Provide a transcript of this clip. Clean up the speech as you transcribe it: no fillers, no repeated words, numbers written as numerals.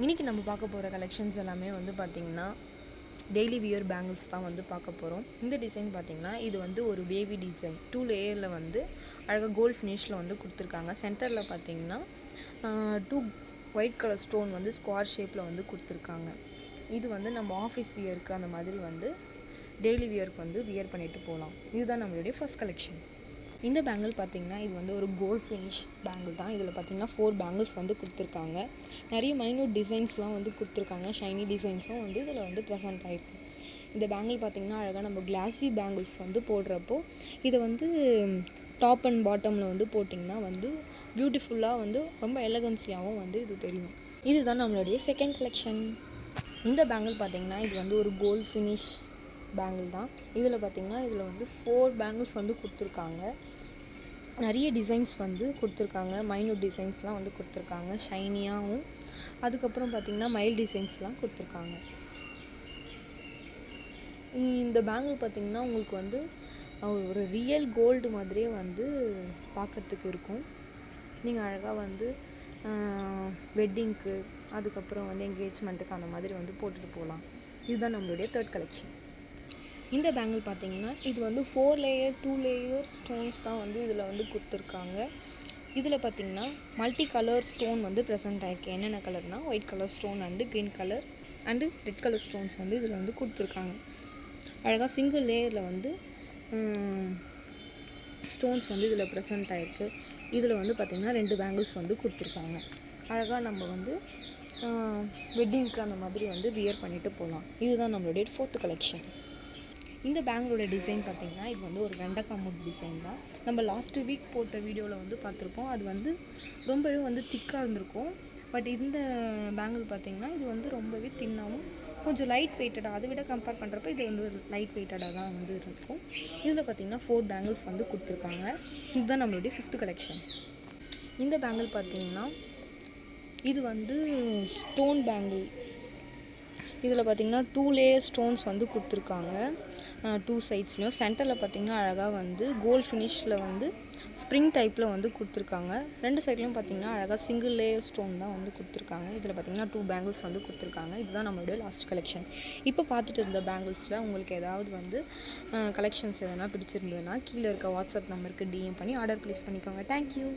இன்றைக்கி நம்ம பார்க்க போகிற கலெக்ஷன்ஸ் எல்லாமே வந்து பார்த்திங்கன்னா டெய்லி வியர் பேங்கிள்ஸ் தான் வந்து பார்க்க போகிறோம். இந்த டிசைன் பார்த்திங்கன்னா இது வந்து ஒரு பேபி டிசைன் 2 லேயரில் வந்து அழகாக கோல்ட் ஃபினிஷில் வந்து கொடுத்துருக்காங்க. சென்டரில் பார்த்திங்கன்னா 2 ஒயிட் கலர் ஸ்டோன் வந்து ஸ்கொயர் ஷேப்பில் வந்து கொடுத்துருக்காங்க. இது வந்து நம்ம ஆஃபீஸ் வியருக்கு அந்த மாதிரி வந்து டெய்லி வியருக்கு வந்து வியர் பண்ணிட்டு போகலாம். இதுதான் நம்மளுடைய ஃபர்ஸ்ட் கலெக்ஷன். இந்த பேங்கிள் பார்த்திங்கன்னா இது வந்து ஒரு கோல்ட் ஃபினிஷ் பேங்கிள் தான். இதில் பார்த்திங்கன்னா 4 பேங்கிள்ஸ் வந்து கொடுத்துருக்காங்க. நிறைய மைனூட் டிசைன்ஸ்லாம் வந்து கொடுத்துருக்காங்க. ஷைனி டிசைன்ஸும் வந்து இதில் வந்து ப்ரெசென்ட் ஆகிருக்கு. இந்த பேங்கிள் பார்த்திங்கன்னா அழகாக நம்ம கிளாஸி பேங்கிள்ஸ் வந்து போடுறப்போ இதை வந்து டாப் அண்ட் பாட்டமில் வந்து போட்டிங்கன்னா வந்து பியூட்டிஃபுல்லாக வந்து ரொம்ப எலகன்சியாகவும் வந்து இது தெரியும். இதுதான் நம்மளுடைய செகண்ட் கலெக்ஷன். இந்த பேங்கிள் பார்த்திங்கன்னா இது வந்து ஒரு கோல்ட் ஃபினிஷ் பேங்கிள் தான். இதில் பார்த்திங்கன்னா இதில் வந்து 4 பேங்கிள்ஸ் வந்து கொடுத்துருக்காங்க. நிறைய டிசைன்ஸ் வந்து கொடுத்துருக்காங்க. மைனூட் டிசைன்ஸ்லாம் வந்து கொடுத்துருக்காங்க ஷைனியாகவும். அதுக்கப்புறம் பார்த்திங்கன்னா மைல் டிசைன்ஸ்லாம் கொடுத்துருக்காங்க. இந்த பேங்கிள் பார்த்திங்கன்னா உங்களுக்கு வந்து ஒரு ரியல் கோல்டு மாதிரியே வந்து பார்க்குறதுக்கு இருக்கும். நீங்கள் அழகாக வந்து வெட்டிங்க்கு அதுக்கப்புறம் வந்து என்கேஜ்மெண்ட்டுக்கு அந்த மாதிரி வந்து போட்டுட்டு போகலாம். இதுதான் நம்மளுடைய தேர்ட் கலெக்ஷன். இந்த பேங்கிள் பார்த்திங்கன்னா இது வந்து 4 லேயர் 2 லேயர் ஸ்டோன்ஸ் தான் வந்து இதில் வந்து கொடுத்துருக்காங்க. இதில் பார்த்திங்கன்னா மல்டி கலர் ஸ்டோன் வந்து ப்ரெசென்ட் ஆகிருக்கு. என்னென்ன கலர்னால் white colour stone and green colour and red colour stones வந்து இதில் வந்து கொடுத்துருக்காங்க. அழகாக சிங்கிள் லேயரில் வந்து ஸ்டோன்ஸ் வந்து இதில் ப்ரெசென்ட் ஆகிருக்கு. இதில் வந்து பார்த்திங்கன்னா 2 பேங்கிள்ஸ் வந்து கொடுத்துருக்காங்க. அழகாக நம்ம வந்து வெட்டிங்க்கு அந்த மாதிரி வந்து வியர் பண்ணிவிட்டு போகலாம். இதுதான் நம்மளுடைய 4th கலெக்ஷன். இந்த பேங்கிளோட டிசைன் பார்த்திங்கன்னா இது வந்து ஒரு வெண்டைக்காய் மூட் டிசைன் தான். நம்ம லாஸ்ட்டு வீக் போட்ட வீடியோவில் வந்து பார்த்துருப்போம். அது வந்து ரொம்பவே வந்து திக்காக இருந்திருக்கும். பட் இந்த பேங்கிள் பார்த்திங்கன்னா இது வந்து ரொம்பவே தின்னாகவும் கொஞ்சம் லைட் வெயிட்டடாக, அதை விட கம்பேர் பண்ணுறப்ப இது வந்து லைட் வெயிட்டடாக தான் வந்து இருக்கும். இதில் பார்த்திங்கன்னா 4 பேங்கிள்ஸ் வந்து கொடுத்துருக்காங்க. இதுதான் நம்மளுடைய 5th கலெக்ஷன். இந்த பேங்கிள் பார்த்திங்கன்னா இது வந்து ஸ்டோன் பேங்கிள். இதில் பார்த்திங்கன்னா 2 லேயர் ஸ்டோன்ஸ் வந்து கொடுத்துருக்காங்க 2 சைட்ஸ்லையும். சென்டரில் பார்த்திங்கன்னா அழகாக வந்து கோல்ட் ஃபினிஷில் வந்து ஸ்ப்ரிங் டைப்பில் வந்து கொடுத்துருக்காங்க. 2 சைட்லையும் பார்த்திங்கன்னா அழகாக சிங்கிள் லேயர் ஸ்டோன் தான் வந்து கொடுத்துருக்காங்க. இதில் பார்த்திங்கன்னா 2 பேங்கிள்ஸ் வந்து கொடுத்துருக்காங்க. இதுதான் நம்மளுடைய லாஸ்ட் கலெக்ஷன். இப்போ பார்த்துட்டு இருந்த பேங்கிள்ஸில் உங்களுக்கு ஏதாவது வந்து கலெக்ஷன்ஸ் எதனா பிடிச்சிருந்ததுன்னா கீழே இருக்க வாட்ஸ்அப் நம்பருக்கு டிஎம் பண்ணி ஆர்டர் ப்ளேஸ் பண்ணிக்கோங்க. தேங்க்யூ.